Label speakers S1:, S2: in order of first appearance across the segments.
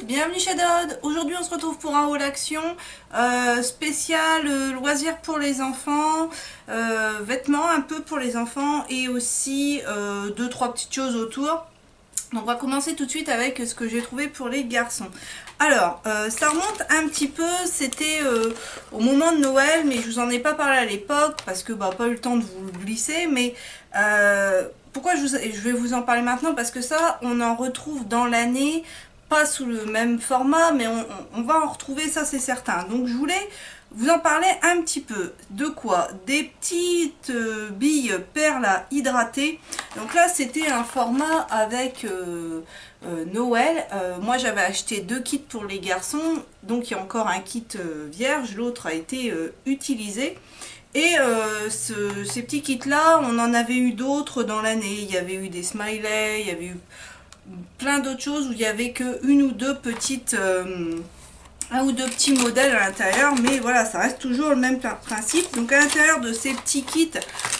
S1: bienvenue chez Dodd. Aujourd'hui on se retrouve pour un haul action spécial loisirs pour les enfants, vêtements un peu pour les enfants et aussi deux trois petites choses autour. Donc on va commencer tout de suite avec ce que j'ai trouvé pour les garçons. Alors ça remonte un petit peu, c'était au moment de Noël, mais je vous en ai pas parlé à l'époque parce que pas eu le temps de vous le glisser, mais pourquoi je vais vous en parler maintenant, parce que ça on en retrouve dans l'année, pas sous le même format, mais on va en retrouver, ça c'est certain. Donc je voulais vous en parler un petit peu. De quoi? Des petites billes perles à hydrater. Donc là c'était un format avec Noël. Moi j'avais acheté deux kits pour les garçons, donc il y a encore un kit vierge, l'autre a été utilisé. Et ces petits kits là, on en avait eu d'autres dans l'année. Il y avait eu des smileys, il y avait eu plein d'autres choses où il y avait que une ou deux petites un ou deux petits modèles à l'intérieur, mais voilà, ça reste toujours le même principe. Donc à l'intérieur de ces petits kits,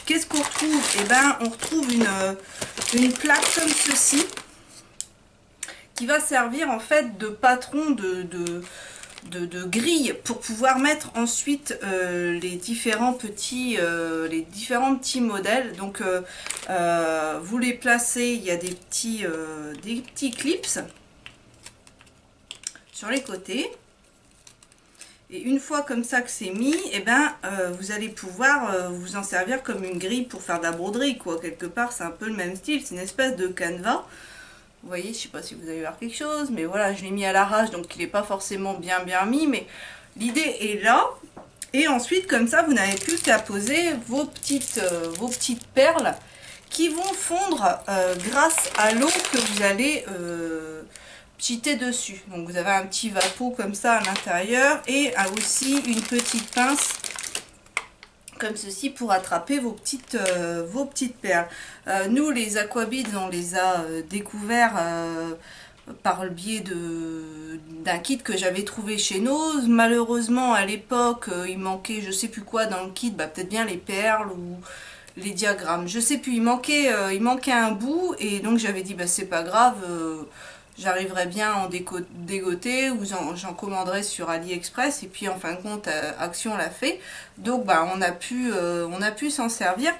S1: qu'est-ce qu'on retrouve? Eh ben on retrouve une plaque comme ceci qui va servir en fait de patron de grille pour pouvoir mettre ensuite les différents petits modèles. Donc vous les placez, il y a des petits clips sur les côtés, et une fois comme ça que c'est mis, et vous allez pouvoir vous en servir comme une grille pour faire de la broderie, quoi. Quelque part c'est un peu le même style, c'est une espèce de canevas. Vous voyez, je sais pas si vous allez voir quelque chose, mais voilà, je l'ai mis à l'arrache, donc il n'est pas forcément bien mis, mais l'idée est là. Et ensuite, comme ça, vous n'avez plus qu'à poser vos petites perles qui vont fondre grâce à l'eau que vous allez pchiter dessus. Donc vous avez un petit vapeau comme ça à l'intérieur, et aussi une petite pince comme ceci pour attraper vos petites perles. Nous les Aquabeads, on les a découverts par le biais d'un kit que j'avais trouvé chez Nose. Malheureusement à l'époque il manquait je sais plus quoi dans le kit, peut-être bien les perles ou les diagrammes, je sais plus, il manquait un bout, et donc j'avais dit c'est pas grave, j'arriverai bien à en dégoter, ou j'en commanderai sur AliExpress, et puis en fin de compte Action l'a fait, donc on a pu s'en servir.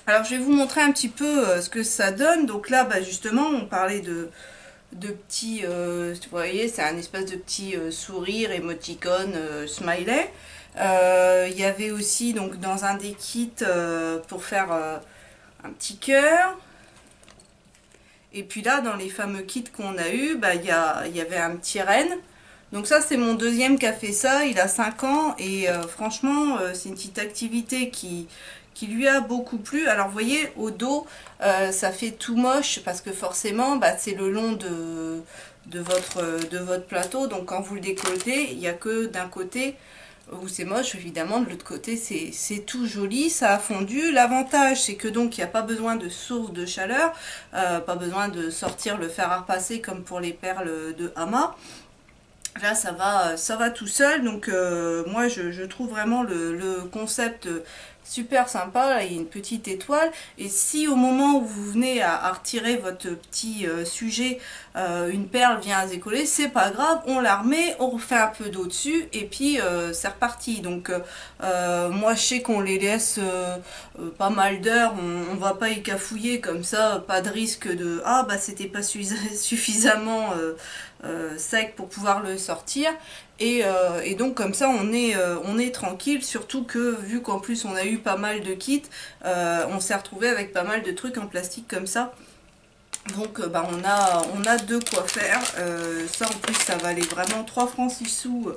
S1: Alors je vais vous montrer un petit peu ce que ça donne. Donc là justement on parlait de petits, vous voyez, c'est un espèce de petit sourire, émoticône, smiley. Il y avait aussi donc dans un des kits pour faire un petit cœur. Et puis là, dans les fameux kits qu'on a eu, il y avait un petit renne. Donc ça, c'est mon deuxième qui a fait ça. Il a 5 ans, et franchement, c'est une petite activité qui lui a beaucoup plu. Alors vous voyez, au dos, ça fait tout moche parce que forcément, c'est le long de votre plateau. Donc quand vous le décolletez, il n'y a que d'un côté où c'est moche, évidemment, de l'autre côté c'est tout joli, ça a fondu. L'avantage c'est que donc il n'y a pas besoin de source de chaleur, pas besoin de sortir le fer à repasser comme pour les perles de Hama. Là ça va tout seul, donc moi je trouve vraiment le concept super sympa. Là il y a une petite étoile, et si au moment où vous venez à retirer votre petit sujet, une perle vient à se décoller, c'est pas grave, on la remet, on refait un peu d'eau dessus, et puis c'est reparti. Donc moi je sais qu'on les laisse pas mal d'heures, on va pas y cafouiller comme ça, pas de risque de c'était pas suffisamment sec pour pouvoir le sortir, et donc comme ça on est tranquille, surtout que vu qu'en plus on a eu pas mal de kits, on s'est retrouvé avec pas mal de trucs en plastique comme ça. Donc on a de quoi faire. Ça en plus ça valait vraiment 3 francs 6 sous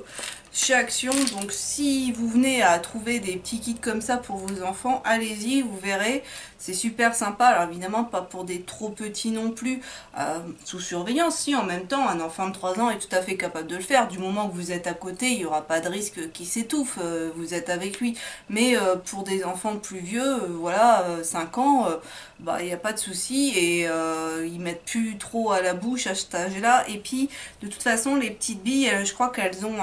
S1: chez Action. Donc si vous venez à trouver des petits kits comme ça pour vos enfants, allez-y, vous verrez, c'est super sympa. Alors évidemment pas pour des trop petits non plus, sous surveillance. Si en même temps un enfant de 3 ans est tout à fait capable de le faire, du moment que vous êtes à côté, il n'y aura pas de risque qu'il s'étouffe, vous êtes avec lui. Mais pour des enfants plus vieux, voilà, 5 ans, il n'y a pas de souci, et ils mettent plus trop à la bouche à cet âge là. Et puis de toute façon les petites billes, je crois qu'elles ont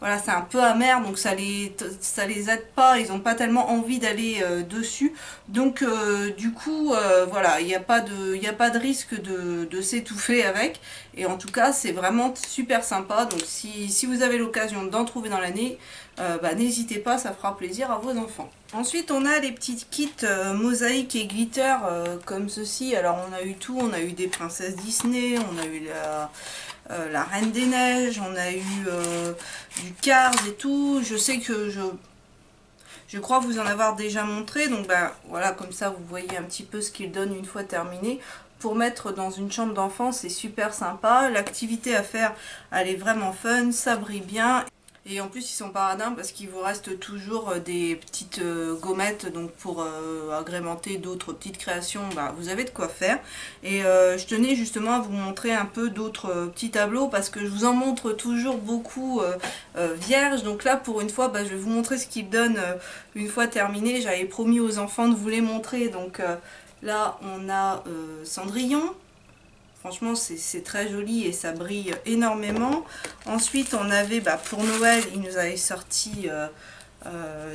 S1: voilà, c'est un peu amer, donc ça les aide pas, ils n'ont pas tellement envie d'aller dessus. Donc du coup, voilà, il n'y a pas de risque de s'étouffer avec. Et en tout cas, c'est vraiment super sympa. Donc si vous avez l'occasion d'en trouver dans l'année, bah, n'hésitez pas, ça fera plaisir à vos enfants. Ensuite, on a les petits kits mosaïques et glitter comme ceci. Alors, on a eu tout, on a eu des princesses Disney, on a eu la Reine des Neiges, on a eu du Cars et tout. Je sais que je crois vous en avoir déjà montré. Donc, bah, voilà, comme ça, vous voyez un petit peu ce qu'il donne une fois terminé. Pour mettre dans une chambre d'enfant, c'est super sympa. L'activité à faire, elle est vraiment fun, ça brille bien. Et en plus, ils sont paradins parce qu'il vous reste toujours des petites gommettes, donc pour agrémenter d'autres petites créations, bah, vous avez de quoi faire. Et je tenais justement à vous montrer un peu d'autres petits tableaux parce que je vous en montre toujours beaucoup vierges. Donc là, pour une fois, bah, je vais vous montrer ce qu'ils donnent une fois terminé. J'avais promis aux enfants de vous les montrer. Donc là, on a Cendrillon. Franchement, c'est très joli et ça brille énormément. Ensuite, on avait, bah, pour Noël, ils nous avaient sorti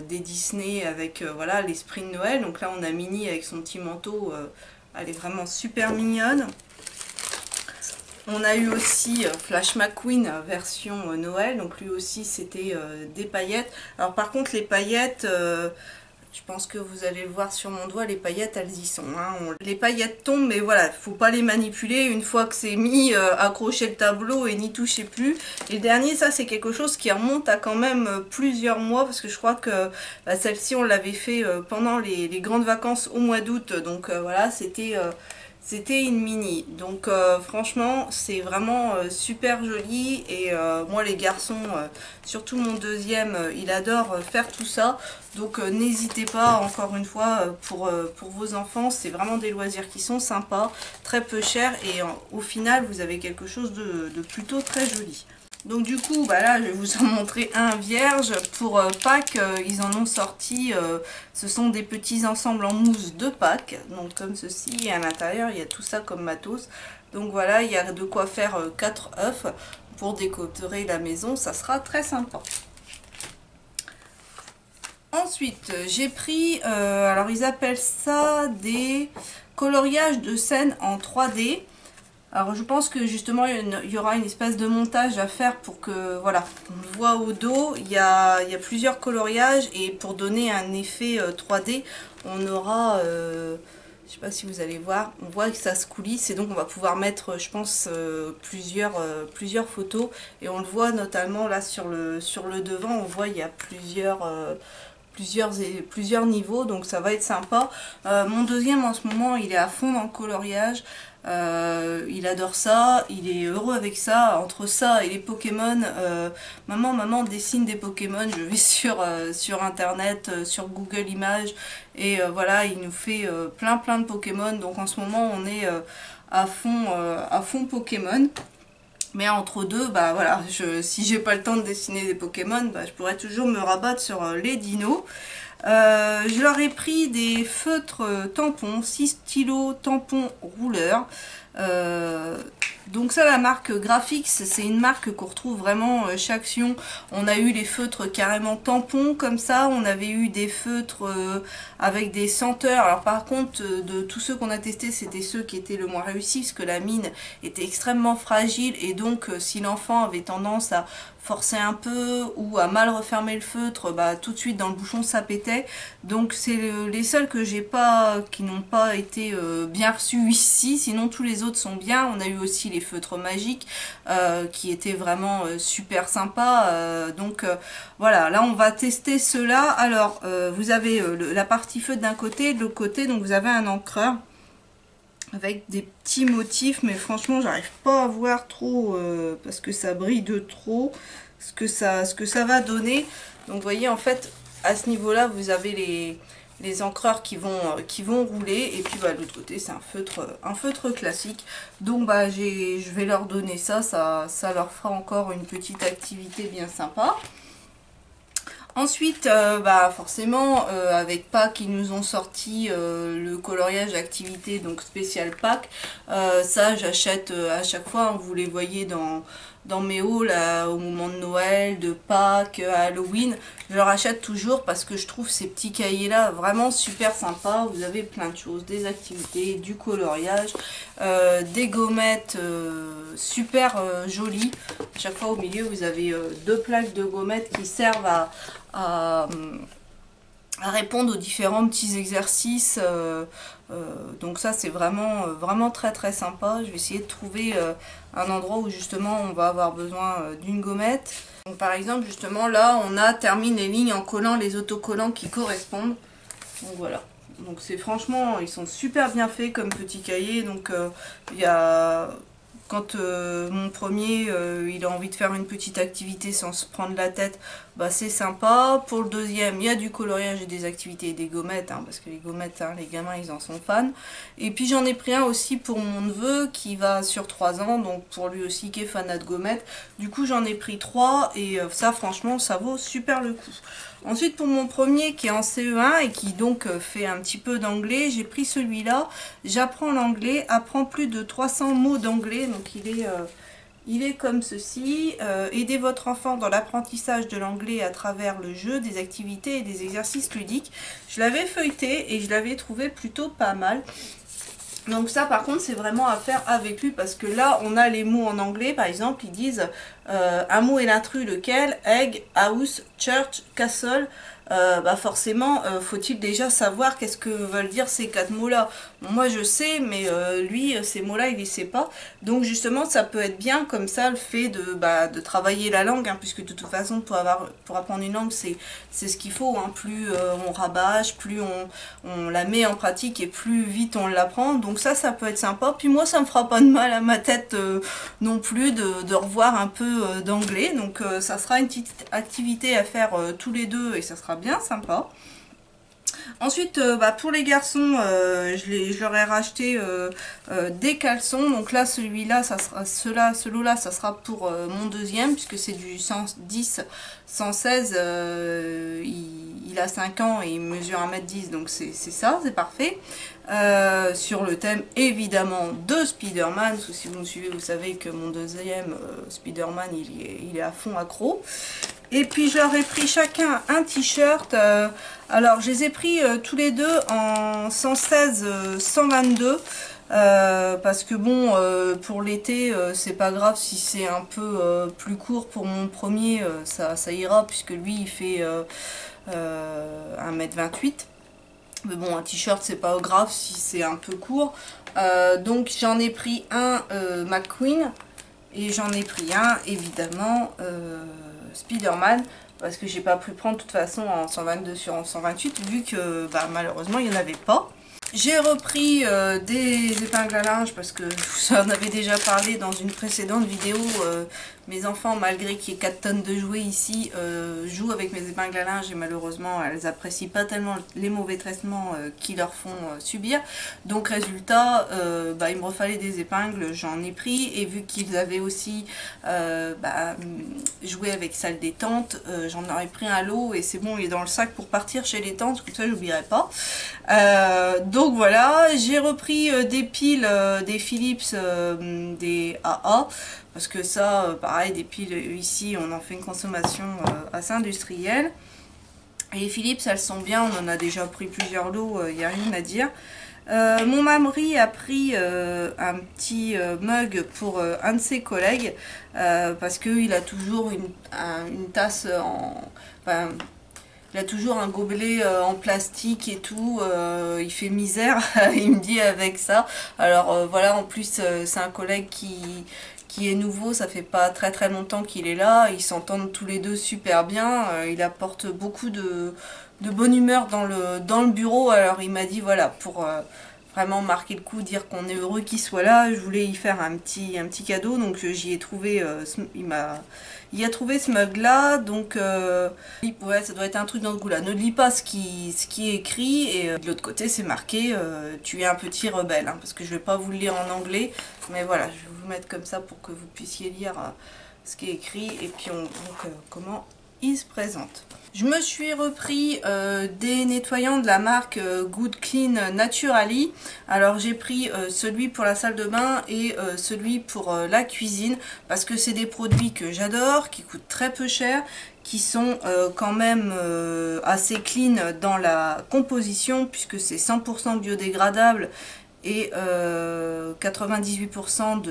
S1: des Disney avec voilà, l'esprit de Noël. Donc là, on a Minnie avec son petit manteau. Elle est vraiment super mignonne. On a eu aussi Flash McQueen version Noël. Donc lui aussi, c'était des paillettes. Alors par contre, les paillettes... je pense que vous allez le voir sur mon doigt, les paillettes, elles y sont. Hein. Les paillettes tombent, mais voilà, faut pas les manipuler. Une fois que c'est mis, accrocher le tableau et n'y touchez plus. Et le dernier, ça, c'est quelque chose qui remonte à quand même plusieurs mois, parce que je crois que bah, celle-ci, on l'avait fait pendant les grandes vacances au mois d'août. Donc voilà, c'était une mini. Donc franchement, c'est vraiment super joli. Et moi, les garçons, surtout mon deuxième, il adore faire tout ça. Donc n'hésitez pas, encore une fois, pour vos enfants, c'est vraiment des loisirs qui sont sympas, très peu chers. Et au final, vous avez quelque chose de plutôt très joli. Donc du coup, bah là, je vais vous en montrer un vierge. Pour Pâques, ils en ont sorti, ce sont des petits ensembles en mousse de Pâques. Donc comme ceci, et à l'intérieur, il y a tout ça comme matos. Donc voilà, il y a de quoi faire 4 œufs pour décorer la maison, ça sera très sympa. Ensuite, j'ai pris, alors ils appellent ça des coloriages de scènes en 3D. Alors je pense que justement il y aura une espèce de montage à faire pour que, voilà, on le voit au dos, il y a plusieurs coloriages et pour donner un effet 3D, on aura, je sais pas si vous allez voir, on voit que ça se coulisse et donc on va pouvoir mettre, je pense, plusieurs photos et on le voit notamment là sur le devant, on voit il y a plusieurs niveaux, donc ça va être sympa. Mon deuxième en ce moment, il est à fond dans le coloriage. Il adore ça, il est heureux avec ça. Entre ça et les Pokémon, maman dessine des Pokémon. Je vais sur internet, sur Google Images et voilà, il nous fait plein de Pokémon. Donc en ce moment on est à fond Pokémon. Mais entre deux, bah voilà, si j'ai pas le temps de dessiner des Pokémon, bah, je pourrais toujours me rabattre sur les dinos. Je leur ai pris des feutres tampons, 6 stylos tampons rouleurs. Donc ça, la marque Graphix, c'est une marque qu'on retrouve vraiment chez Action. On a eu les feutres carrément tampons comme ça, on avait eu des feutres avec des senteurs. Alors par contre, de tous ceux qu'on a testés, c'était ceux qui étaient le moins réussis parce que la mine était extrêmement fragile et donc si l'enfant avait tendance à forcer un peu ou à mal refermer le feutre, bah, tout de suite dans le bouchon ça pétait. Donc c'est les seuls que j'ai pas, qui n'ont pas été bien reçus ici, sinon tous les autres sont bien. On a eu aussi les feutres magiques qui étaient vraiment super sympas. Donc voilà, là on va tester ceux-là. Alors vous avez la partie feutre d'un côté, de l'autre côté, donc vous avez un encreur avec des petits motifs, mais franchement j'arrive pas à voir trop parce que ça brille de trop ce que ça va donner. Donc vous voyez, en fait à ce niveau là vous avez les encreurs qui vont rouler et puis bah, de l'autre côté c'est un feutre classique. Donc bah je vais leur donner ça leur fera encore une petite activité bien sympa. Ensuite, bah forcément, avec Pâques, ils nous ont sorti le coloriage activité, donc spécial Pâques. Ça, j'achète à chaque fois, hein, vous les voyez dans mes hauls au moment de Noël, de Pâques, à Halloween. Je leur achète toujours parce que je trouve ces petits cahiers là vraiment super sympas. Vous avez plein de choses, des activités, du coloriage, des gommettes super jolies. À chaque fois au milieu vous avez deux plaques de gommettes qui servent à répondre aux différents petits exercices. Donc ça c'est vraiment très très sympa. Je vais essayer de trouver un endroit où justement on va avoir besoin d'une gommette. Donc par exemple justement là on a termine les lignes en collant les autocollants qui correspondent. Donc voilà. Donc c'est franchement ils sont super bien faits comme petits cahiers. Donc il y a... Quand mon premier il a envie de faire une petite activité sans se prendre la tête, bah c'est sympa. Pour le deuxième, il y a du coloriage et des activités et des gommettes, hein, parce que les gommettes, hein, les gamins ils en sont fans. Et puis j'en ai pris un aussi pour mon neveu qui va sur 3 ans, donc pour lui aussi qui est fanat de gommettes. Du coup j'en ai pris 3 et ça franchement ça vaut super le coup. Ensuite pour mon premier qui est en CE1 et qui donc fait un petit peu d'anglais, j'ai pris celui-là. J'apprends l'anglais, apprends plus de 300 mots d'anglais, donc il est comme ceci. Aidez votre enfant dans l'apprentissage de l'anglais à travers le jeu, des activités et des exercices ludiques. Je l'avais feuilleté et je l'avais trouvé plutôt pas mal. Donc ça par contre c'est vraiment à faire avec lui parce que là on a les mots en anglais. Par exemple ils disent un mot est l'intrus, lequel? Egg, house, church, castle. Bah forcément faut-il déjà savoir qu'est-ce que veulent dire ces 4 mots là. Bon, moi je sais mais lui ces mots là il les sait pas. Donc justement ça peut être bien comme ça le fait de travailler la langue, hein, puisque de toute façon pour apprendre une langue c'est ce qu'il faut, hein. Plus on rabâche, plus on la met en pratique et plus vite on l'apprend. Donc ça peut être sympa. Puis moi ça me fera pas de mal à ma tête non plus de revoir un peu d'anglais. Donc ça sera une petite activité à faire tous les deux et ça sera bien sympa. Ensuite, pour les garçons, je leur ai racheté des caleçons. Donc là, celui-là, ça sera celui-là, ça sera pour mon deuxième, puisque c'est du 110, 116. Il a 5 ans et il mesure 1m10, donc c'est ça, c'est parfait. Sur le thème évidemment de Spider-Man, parce que si vous me suivez, vous savez que mon deuxième Spider-Man, il est à fond accro. Et puis je leur ai pris chacun un t-shirt. Alors je les ai pris tous les deux en 116, 122. Parce que bon, pour l'été, c'est pas grave si c'est un peu plus court. Pour mon premier, ça ira, puisque lui il fait 1m28. Mais bon, un t-shirt c'est pas grave si c'est un peu court. Donc j'en ai pris un McQueen. Et j'en ai pris un évidemment Spider-Man, parce que j'ai pas pu prendre de toute façon en 122 sur en 128 vu que malheureusement il n'y en avait pas. J'ai repris des épingles à linge parce que j'en avais déjà parlé dans une précédente vidéo. Mes enfants, malgré qu'il y ait 4 tonnes de jouets ici, jouent avec mes épingles à linge et malheureusement elles apprécient pas tellement les mauvais traitements qu'ils leur font subir. Donc résultat, il me refallait des épingles, j'en ai pris, et vu qu'ils avaient aussi joué avec salle détente, j'en aurais pris un lot et c'est bon, il est dans le sac pour partir chez les tantes, comme ça j'oublierai pas. Donc voilà, j'ai repris des piles, des Philips, des AA, parce que ça, pareil, des piles ici, on en fait une consommation assez industrielle. Et les Philips, elles sont bien, on en a déjà pris plusieurs lots, il n'y a rien à dire. Mon mari a pris un petit mug pour un de ses collègues, parce qu'il a toujours une tasse en... il a toujours un gobelet en plastique et tout, il fait misère, il me dit avec ça. Alors voilà, en plus c'est un collègue qui est nouveau, ça fait pas très longtemps qu'il est là, ils s'entendent tous les deux super bien, il apporte beaucoup de bonne humeur dans le bureau. Alors il m'a dit voilà, pour vraiment marquer le coup, dire qu'on est heureux qu'il soit là, je voulais y faire un petit cadeau, donc j'y ai trouvé, il a trouvé ce mug là, donc ouais, ça doit être un truc dans ce goût là. Ne lis pas ce qui est écrit, et de l'autre côté c'est marqué tu es un petit rebelle, hein, parce que je vais pas vous le lire en anglais, mais voilà, je vais vous mettre comme ça pour que vous puissiez lire ce qui est écrit, et puis comment il se présente. Je me suis repris des nettoyants de la marque Good Clean Naturally. Alors j'ai pris celui pour la salle de bain et celui pour la cuisine parce que c'est des produits que j'adore, qui coûtent très peu cher, qui sont quand même assez clean dans la composition puisque c'est 100% biodégradable et 98%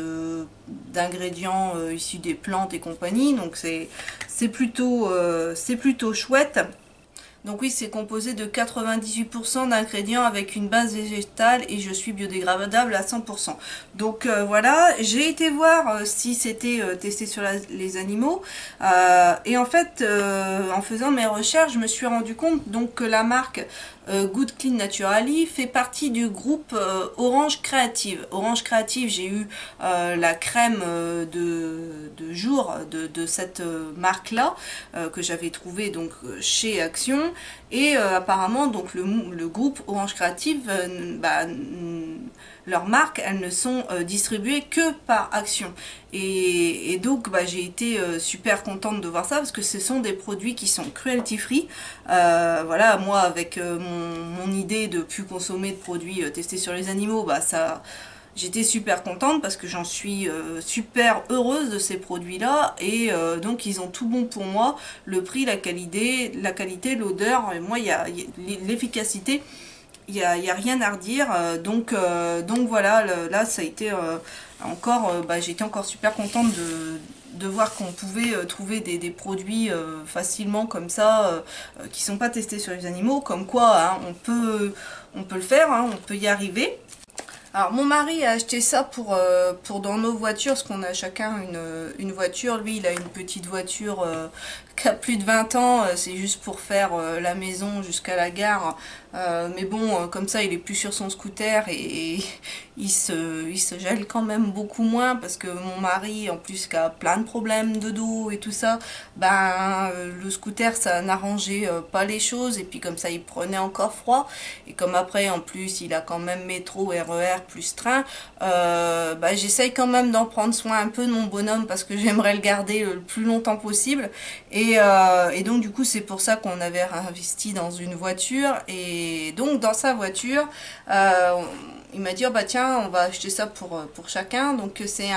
S1: d'ingrédients issus des plantes et compagnie, donc c'est plutôt chouette. Donc oui, c'est composé de 98% d'ingrédients avec une base végétale et je suis biodégradable à 100%. Donc voilà, j'ai été voir si c'était testé sur les animaux et en fait, en faisant mes recherches, je me suis rendu compte donc que la marque Good Clean Naturally fait partie du groupe Orange Creative. Orange Creative, j'ai eu la crème de jour de cette marque-là que j'avais trouvée donc chez Action et apparemment donc le groupe Orange Creative, leurs marques, elles ne sont distribuées que par Action. Et donc j'ai été super contente de voir ça parce que ce sont des produits qui sont cruelty free. Voilà, moi avec mon idée de plus consommer de produits testés sur les animaux, ça j'étais super contente parce que j'en suis super heureuse de ces produits là et donc ils ont tout bon pour moi, le prix, la qualité, l'odeur, et moi il y a l'efficacité, il y a rien à redire, donc voilà, là ça a été j'étais encore super contente de voir qu'on pouvait trouver des produits facilement comme ça, qui sont pas testés sur les animaux, comme quoi hein, on peut le faire, hein, on peut y arriver. Alors mon mari a acheté ça pour dans nos voitures, parce qu'on a chacun une voiture. Lui il a une petite voiture qui a plus de 20 ans, c'est juste pour faire la maison jusqu'à la gare. Mais bon, comme ça il est plus sur son scooter et il se gèle quand même beaucoup moins parce que mon mari, en plus qui a plein de problèmes de dos et tout ça, le scooter ça n'arrangeait pas les choses et puis comme ça il prenait encore froid et comme après en plus il a quand même métro, RER plus train, j'essaye quand même d'en prendre soin un peu de mon bonhomme parce que j'aimerais le garder le plus longtemps possible et donc du coup c'est pour ça qu'on avait investi dans une voiture et donc dans sa voiture il m'a dit oh tiens on va acheter ça pour chacun, donc c'est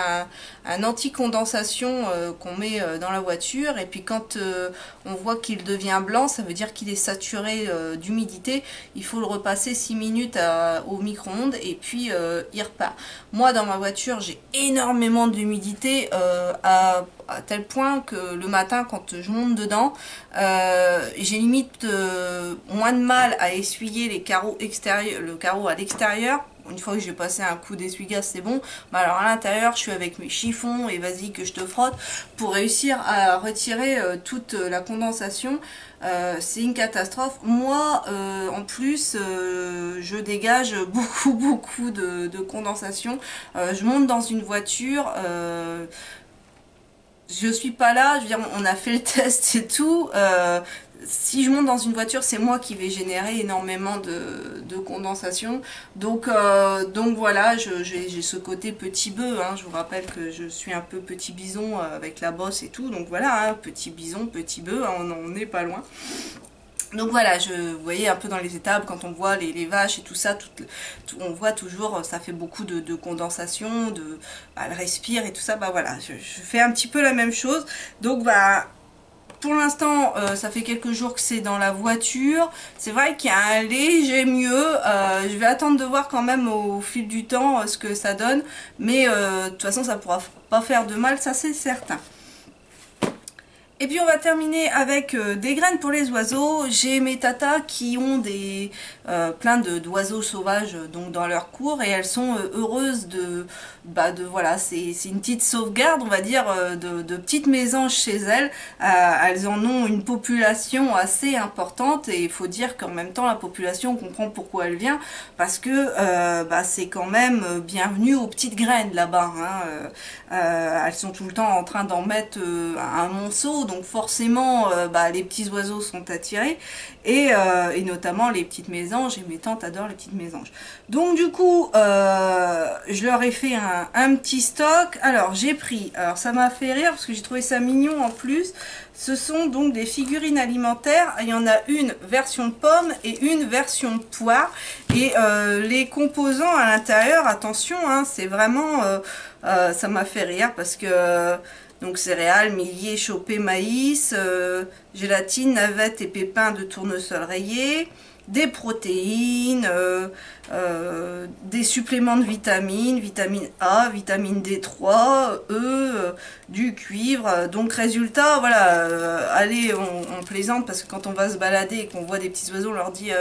S1: un anti-condensation qu'on met dans la voiture et puis quand on voit qu'il devient blanc ça veut dire qu'il est saturé d'humidité, il faut le repasser 6 minutes au micro-ondes et puis il repart. Moi dans ma voiture j'ai énormément d'humidité à tel point que le matin quand je monte dedans j'ai limite moins de mal à essuyer les carreaux extérieurs, le carreau à l'extérieur. Une fois que j'ai passé un coup d'essuie-glace c'est bon, mais alors à l'intérieur je suis avec mes chiffons et vas-y que je te frotte pour réussir à retirer toute la condensation. C'est une catastrophe. Moi en plus je dégage beaucoup de condensation. Je monte dans une voiture, je suis pas là, je veux dire, on a fait le test et tout. Si je monte dans une voiture, c'est moi qui vais générer énormément de condensation. Donc voilà, j'ai ce côté petit bœuf. Hein. Je vous rappelle que je suis un peu petit bison avec la bosse et tout. Donc voilà, hein, petit bison, petit bœuf, hein, on n'est pas loin. Donc voilà, vous voyez un peu dans les étapes, quand on voit les vaches et tout ça, on voit toujours, ça fait beaucoup de condensation, elle respire et tout ça, voilà, je fais un petit peu la même chose. Donc pour l'instant, ça fait quelques jours que c'est dans la voiture. C'est vrai qu'il y a un léger mieux. Je vais attendre de voir quand même au fil du temps ce que ça donne. Mais de toute façon, ça pourra pas faire de mal, ça c'est certain. Et puis on va terminer avec des graines pour les oiseaux. J'ai mes tatas qui ont plein d'oiseaux sauvages donc dans leur cour et elles sont heureuses voilà, c'est une petite sauvegarde on va dire de petites mésanges chez elles. Elles en ont une population assez importante et il faut dire qu'en même temps la population comprend pourquoi elle vient parce que c'est quand même bienvenu aux petites graines là-bas. Hein. Elles sont tout le temps en train d'en mettre un monceau. donc forcément les petits oiseaux sont attirés, et notamment les petites mésanges, et mes tantes adorent les petites mésanges. Donc du coup, je leur ai fait un petit stock. Alors j'ai pris, alors ça m'a fait rire parce que j'ai trouvé ça mignon en plus, ce sont donc des figurines alimentaires, il y en a une version pomme et une version poire, et les composants à l'intérieur, attention, hein, c'est vraiment, ça m'a fait rire parce que donc céréales, millet, chopé, maïs, gélatine, navette et pépins de tournesol rayé, des protéines, des suppléments de vitamines, vitamine A, vitamine D3, E, du cuivre. Donc résultat, voilà, allez, on plaisante parce que quand on va se balader et qu'on voit des petits oiseaux, on leur dit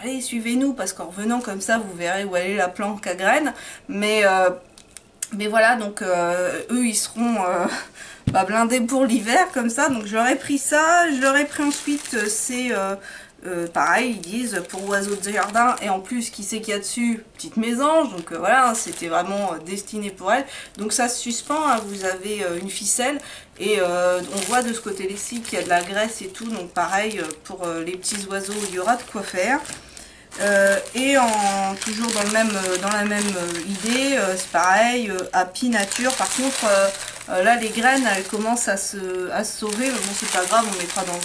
S1: allez, suivez-nous, parce qu'en revenant comme ça, vous verrez où elle est la planque à graines. Mais voilà, donc eux, ils seront blindés pour l'hiver, comme ça. Donc je leur ai pris ça, je leur ai pris ensuite pareil, ils disent pour oiseaux de jardin, et en plus qui sait qu'il y a dessus, petite mésange, donc voilà, c'était vraiment destiné pour elle. Donc ça se suspend, hein, vous avez une ficelle, et on voit de ce côté-ci qu'il y a de la graisse et tout, donc pareil, pour les petits oiseaux, il y aura de quoi faire. Et toujours dans la même idée, c'est pareil, Happy Nature. Par contre, là les graines elles commencent à se sauver. Bon, c'est pas grave, on mettra dans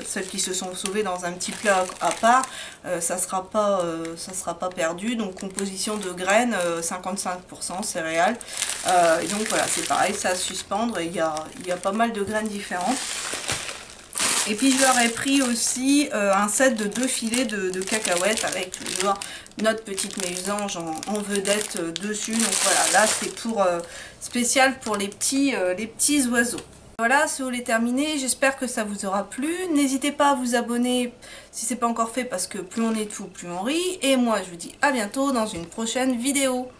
S1: celles qui se sont sauvées dans un petit plat à part. Ça sera pas perdu. Donc composition de graines 55% céréales. Et donc voilà, c'est pareil, ça à suspendre. Il y a pas mal de graines différentes. Et puis je leur ai pris aussi un set de 2 filets de cacahuètes avec toujours notre petite mésange en vedette dessus. Donc voilà, là c'est pour spécial pour les petits oiseaux. Voilà, ce haul est terminé, j'espère que ça vous aura plu. N'hésitez pas à vous abonner si ce n'est pas encore fait parce que plus on est tout, plus on rit. Et moi je vous dis à bientôt dans une prochaine vidéo.